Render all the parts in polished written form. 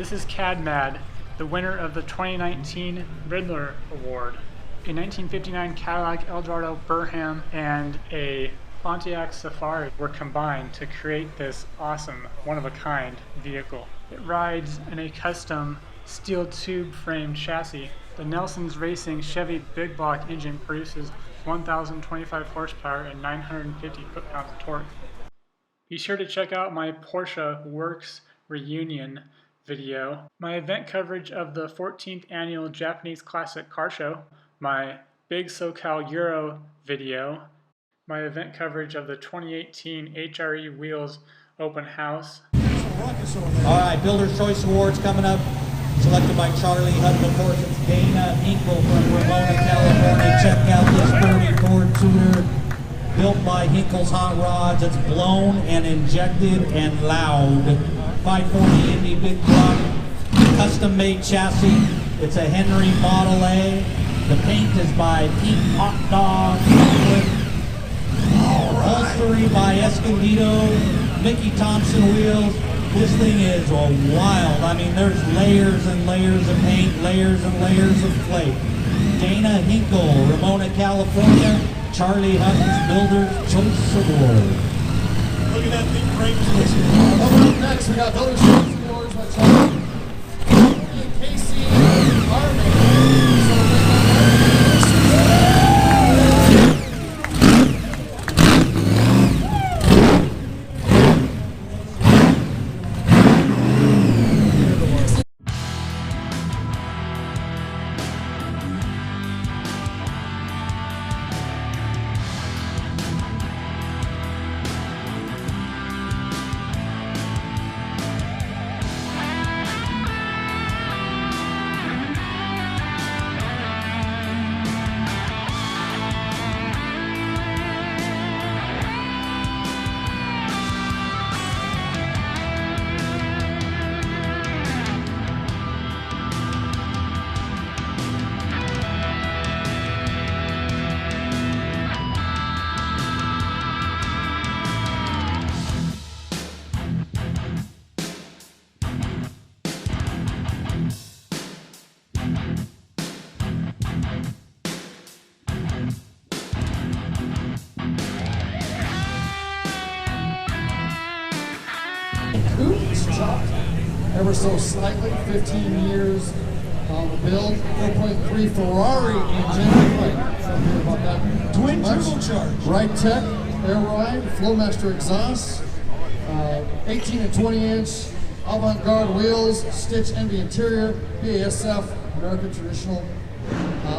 This is Cadmad, the winner of the 2019 Riddler Award. A 1959 Cadillac Eldorado Burham and a Pontiac Safari were combined to create this awesome, one-of-a-kind vehicle. It rides in a custom steel tube frame chassis. The Nelson's Racing Chevy Big Block engine produces 1,025 horsepower and 950 foot-pounds of torque. Be sure to check out my Porsche Works reunion video, my event coverage of the 14th Annual Japanese Classic Car Show, my Big SoCal Euro video, my event coverage of the 2018 HRE Wheels Open House. Alright, Builder's Choice Awards coming up, selected by Charlie Hutton. Of course, it's Dana Hinkle from Ramona, California. Check out this 30 Ford Tuner, built by Hinkle's Hot Rods. It's blown and injected and loud. 540 Indy Big Block, custom-made chassis. It's a Henry Model A. The paint is by Pink Hot Dog. Upholstery by Escondido. Mickey Thompson wheels. This thing is wild. I mean, there's layers and layers of paint, layers and layers of flake. Dana Hinkle, Ramona, California. Charlie Hutton's Builder's Choice Award. Look at that thing cranking. Coming up next, we got Builder's Choice Awards by Charlie. Casey ever so slightly, 15 years on the build, 4.3 Ferrari engine, right about that. Twin turbocharged. Right Tech, air ride, Flowmaster exhaust, 18 and 20 inch avant-garde wheels, Stitch Envy interior, BASF, American traditional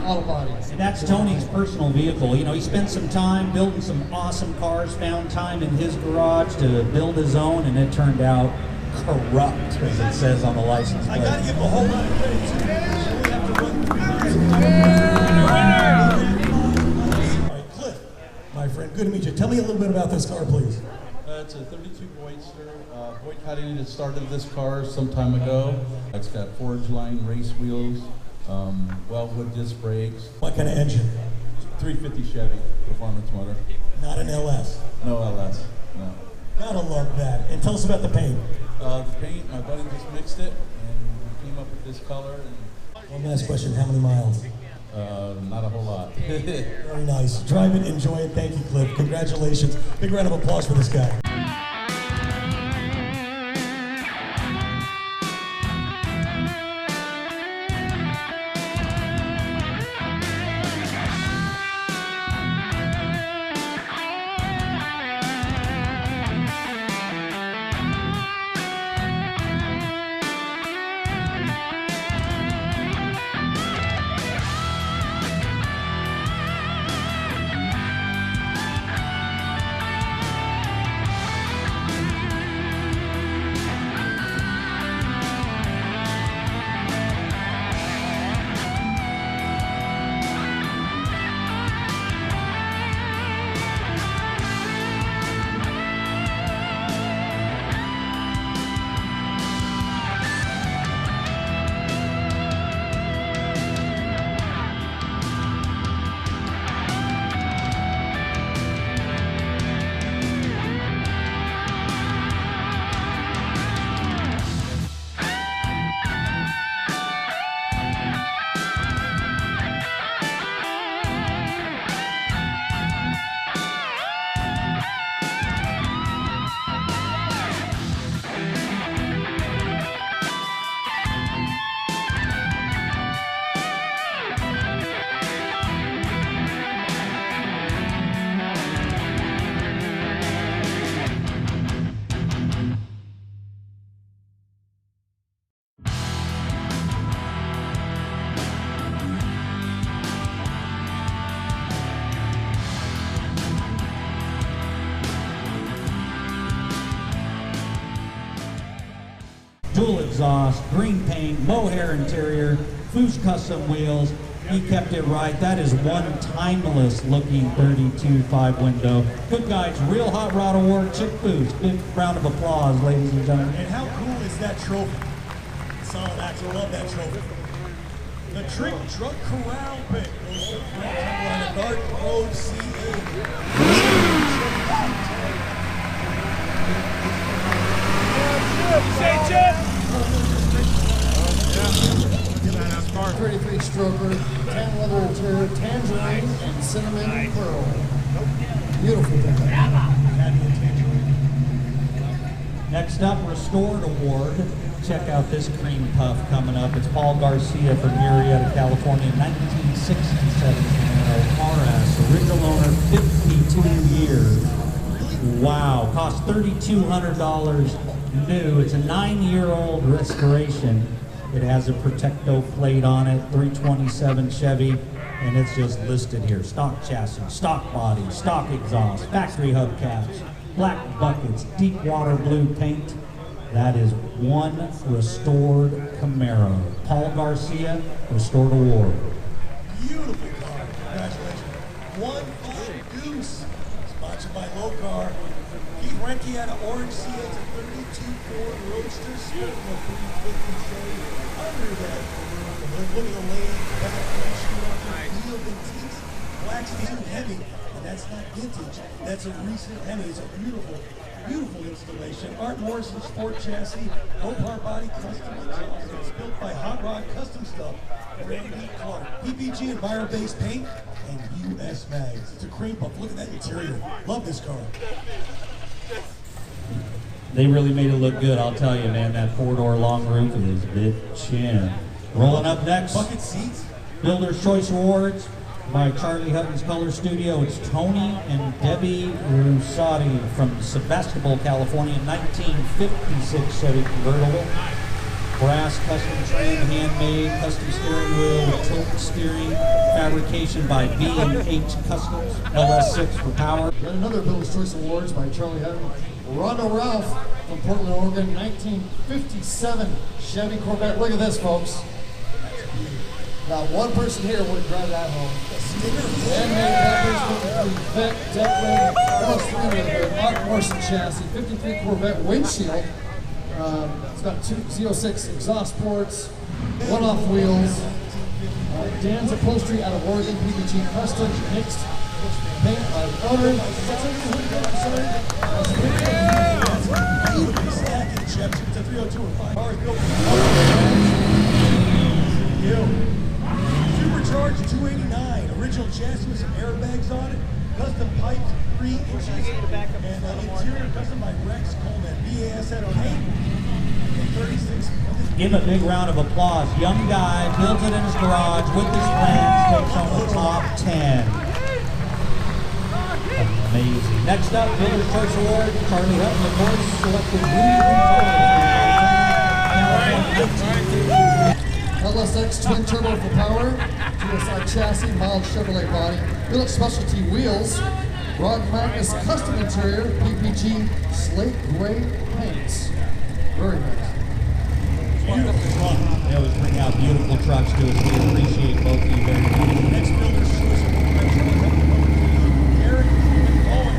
auto body. And that's Tony's personal vehicle. You know, he spent some time building some awesome cars, found time in his garage to build his own, and it turned out corrupt, as it says on the license plate. I gotta give him a whole lot of credit too. We have to run through. All right, Cliff, my friend, good to meet you. Tell me a little bit about this car, please. It's a 32 Boydster. Boyd Cutting had started this car some time ago. It's got forge line race wheels, Wellwood disc brakes. What kind of engine? 350 Chevy performance motor. Not an LS. No LS, no. Gotta love that. And tell us about the paint. The paint, my buddy just mixed it, and we came up with this color. And One last question, how many miles? not a whole lot. Very nice. Drive it, enjoy it. Thank you, Cliff. Congratulations. Big round of applause for this guy. dual exhaust, green paint, mohair interior, Foose custom wheels. He kept it right. That is one timeless looking 32.5 window. Good guys, Real Hot Rod Award, Chick Foose. Big round of applause, ladies and gentlemen. And how cool is that trophy? Solid axle, love that trophy. The Trick Truck Corral pick goes to the Dark Road CA. Pretty three-stroker, tan leather interior, tangerine, and cinnamon pearl. Beautiful pickup. Next up, Restored Award. Check out this cream puff coming up. It's Paul Garcia from Murrieta, California, 1967 Camaro RS. Original owner, 52 years. Wow, cost $3,200 new. It's a 9-year-old restoration. It has a Protecto plate on it, 327 Chevy, and it's just listed here. Stock chassis, stock body, stock exhaust, factory hubcaps, black buckets, deep water blue paint. That is one restored Camaro. Paul Garcia, Restored Award. Beautiful car. Congratulations. 1-5 Goose. Sponsored by Low Car. Keith Renke out of Orange CA. It's a 32 Ford Roadster. Sporting a 350 Chevy. Under that, look at the lane. Back windshield on the wheel antiques. Black steel heavy. And that's not vintage. That's a recent Hemi. It's a beautiful, beautiful installation. Art Morrison Sport Chassis. Opar Body Custom exhaust. It's built by Hot Rod Custom Stuff. Randy Clark. PPG Enviro-based paint and US mags. It's a cream puff. Look at that interior. Love this car. They really made it look good, I'll tell you, man. That 4-door long roof is bitchin'. Rolling up next, Bucket seats. Builder's Choice Awards by Charlie Hutton's Color Studio. It's Tony and Debbie Russotti from Sebastopol, California, 1956 Chevy convertible. Brass custom trim, handmade, custom steering wheel with tilt steering, fabrication by B&H Customs, LS6 for power. Yet another Builder's Choice Awards by Charlie Hutton. Rondo Ralph from Portland, Oregon, 1957 Chevy Corvette. Look at this, folks. Not one person here would drive that home. Handmade peppers, 53 Vet, deck lid, Art Morrison chassis, 53 Corvette windshield. It's got two Z06 exhaust ports, one-off wheels. Dan's Upholstery out of Oregon, PPG Custom, mixed paint by the owner. Beautiful stacking chips. It's a 302 or 5 cars built. Supercharged 289. Original chassis with some airbags on it. Custom pipes, 3 inches. And interior custom by Rex Coleman. BASF paint. 36. Give a big round of applause. Young guy, builds it in his garage with his plans, takes home the top 10. Amazing. Next up, Builder's Choice Award, Charlie Hutton, of course, selected LSX twin turbo for power, GSI chassis, mild Chevrolet body, Billet specialty wheels, Ron Magnus custom interior, PPG slate gray paints. Very nice. Beautiful truck. They always bring out beautiful trucks to us. We appreciate both of you very much. Next Builder's Choice Award by Charlie Hutton. Eric and Owen.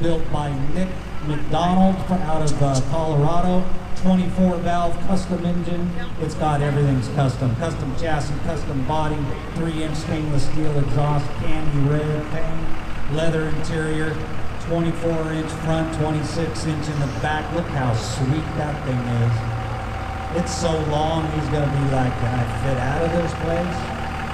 Built by Nick McDonald out of Colorado. 24-valve custom engine. It's got everything's custom. Custom chassis, custom body, 3-inch stainless steel exhaust, candy red paint, leather interior, 24-inch front, 26-inch in the back. Look how sweet that thing is. It's so long, he's going to be like, can I fit out of this place?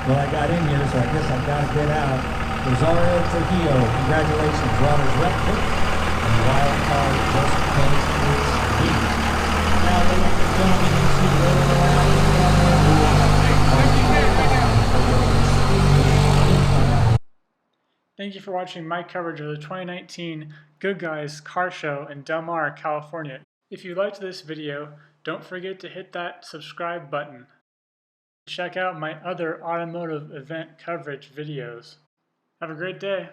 Well, I got in here, so I guess I've got to get out. Rosario Trujillo, congratulations, Robert's Rep Pick, and wild card just because it's beat. Now, ladies and gentlemen, you see Thank you for watching my coverage of the 2019 Good Guys Car Show in Del Mar, California. If you liked this video, don't forget to hit that subscribe button. Check out my other automotive event coverage videos. Have a great day.